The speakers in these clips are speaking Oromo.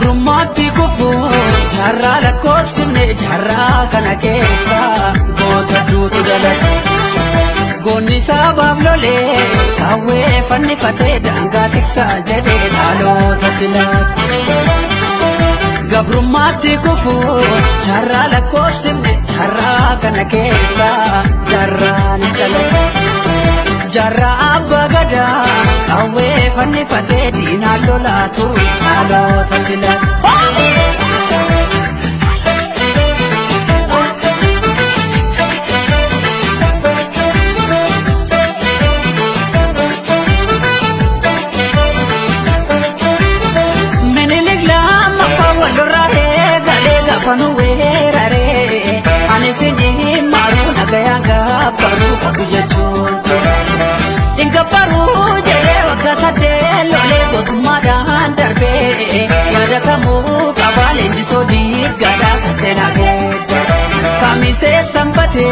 gabrummaatti kufu jarraa lakkoofsifne jarraa kana keessa goota duutu dalate goonni sabaaf lolee kawwee fannifatee daangaa tiksaa jedhee dhalootatti laate gabrummaatti kufu jarraa lakkoofsifne jarraa kana keessa jarraanis dalate jarraa abbaa gadaa kawwee fannifatee diinaan lolaatus dhalootatti laate Fanu weerare ani sini maru nagayanga baru kabuja choncho inga baru jere wakasade lole gotumadan darbe yada kamu kabale jisodi gada kasena geda kamise sambate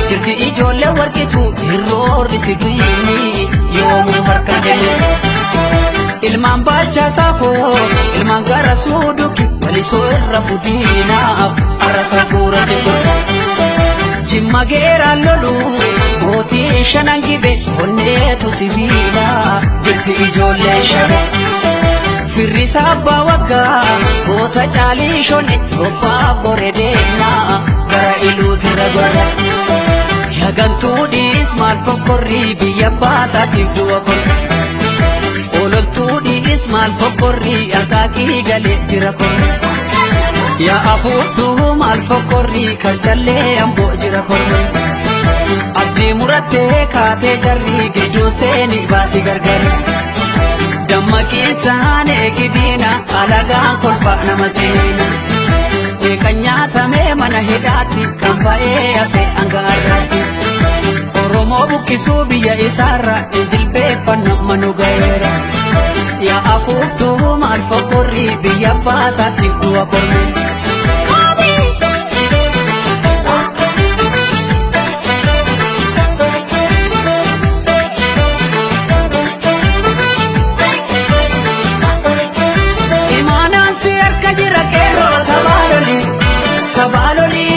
jirti ijolle warkitu irrori sidini yomu harkadele ilman bacha safo ilman gara suduki waliso irra fudinaaf arasa fura dibura jimma geera lolu mooti shanan gibe onneetu sibiila jirti ijoollee shana firri sabba wagga goota caalii shonne obbaaf bore deemna gara iluuti ragwara yagantuu dhiis maal fokkorrii biyya baasaatiif du'a korra ololtuudhiis maal fokkorrii akaakii galee jira korra yaa afuuftuu maal fokkorrii kan callee amboo jira korra abdii murattee kaatee jarrii gidduu seeni baasi gargara dammaqiisaan eegidiina alagaan kolfa nama ciina eekan nyaatamee mana hidhaatti kan ba'ee hafe angaarratti Oromoo buqqisuu biyya isaarra jilbeeffanna manu gaheera yaa afuuftuu maal fokkorrii biyya baasaatti du'a korre imaanaan si harka jira qeerroo sabaaloli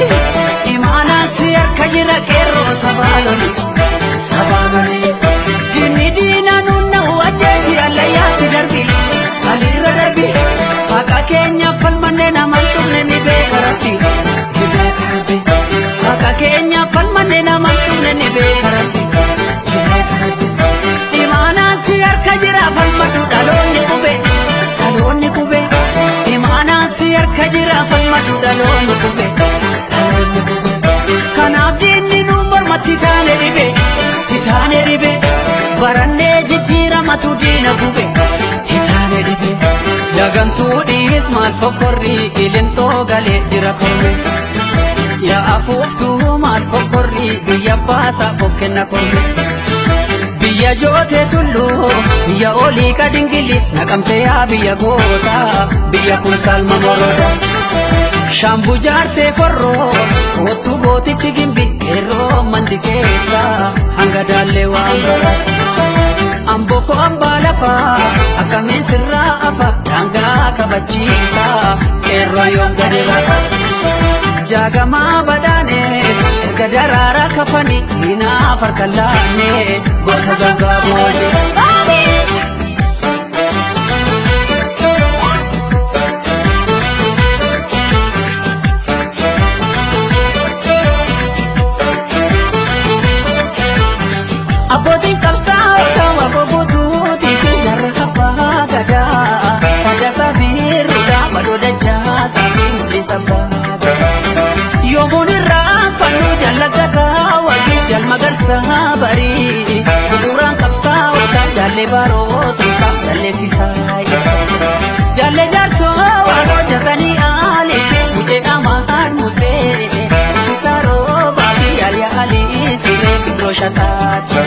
imaanaan si harka jira qeerroo sabaaloli Dini dina nunna wajesi alayati darbi alira darbi Haka Kenya falmane na mantumne ni bekarati Haka Kenya falmane na mantumne ni bekarati Imana siyar kajira falmatu daloni kube Imana siyar kajira falmatu daloni kube Kanaf dini numbar matitane ribe Titane ribe baranne jijjiira matu diina gube Titane ribe yagantuu dhiis maal fokkorrii ilintoo galee jira korre yaa afuuftuu maal fokkorrii biyya baasaaf of kenna korre biyya jootee tulluu biyya olii kadingiliif naqamtee yaa biyya goota biyya kun salma moroda Shambu jaartee forroo kootu gootichi gimbi yeroo mandi keessa hanga daallee waan bara Amboko abbaa lafaa akkamiin sirraa afa daangaa kabachiisa qeerroo yoom gadi lafa jaagamaa badaanee erga daraaraa kafanii hinaaf harka laannee goota gangaa boode Abotin kapsao tawa bobutu tiki jarra kapa gada pada sabir ruda madoda jasa muli sabada yomuni rafanu jalaga sawa jal magar sabari kurang kapsao ta jalle baro tuka jalle sisaya jalle jarso walo jatani ali muje amar muje saro babi ali ali sire kidroshatat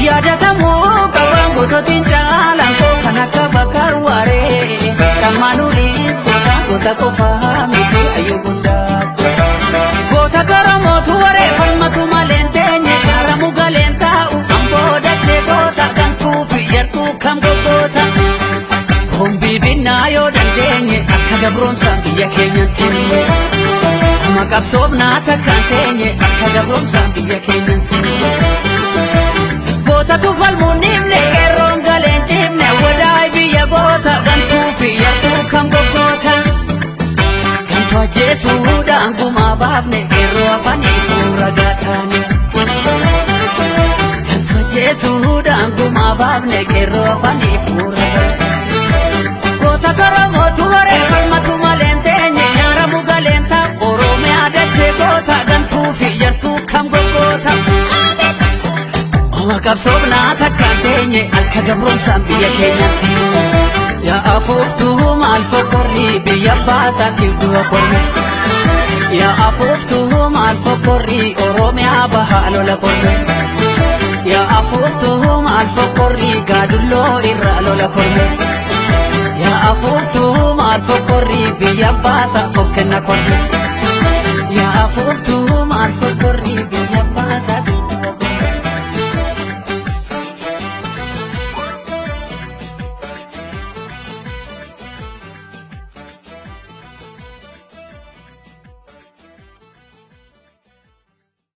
Yadatamu kawan gototin jalan ko kanaka bakar ware Chamanulis gota kofa miti ayu bunda Gota karamo tuware falmatu malentenye karamu galenta Ambo dache gota kan kufi yartu kam gota Hombi binayo dandenye akka gabroomsaan biyya keenyatti amma qabsoofnaa takkaan teenye akka gabroomsaan biyya keenyatti goota tufalmuun himne qeerroon galeen cimne wadaay biyya goota gantuu fiyyattuu kam goggoota gantuu ajjeesuudhaan gumaa baafne qeerroo afanii fuura gaataane gantuu ajjeesuudhaan gumaa baafne qeerroo afanii fuura goota toromootu waree falmatu maleen teenye nyaaramu galeenta oromiyaa dachee goota gantuu fiyyattuu kam goggoota oma qabsoofnaa takkaan teenye akka gabroomsaan biyya keenyatti yaa afuuftuu maal fokkorrii biyya baasaatiif du'a qorme yaa afuuftuu maal fokkorrii oromiyaa bahaa lola qorme yaa afuuftuu maal fokkorrii gaadulloo irraa lola qorme yaa afuuftuu maal fokkorrii biyya baasaaf of kenna qorme yaa afuuftuu maal fokkorrii biyya baasaaf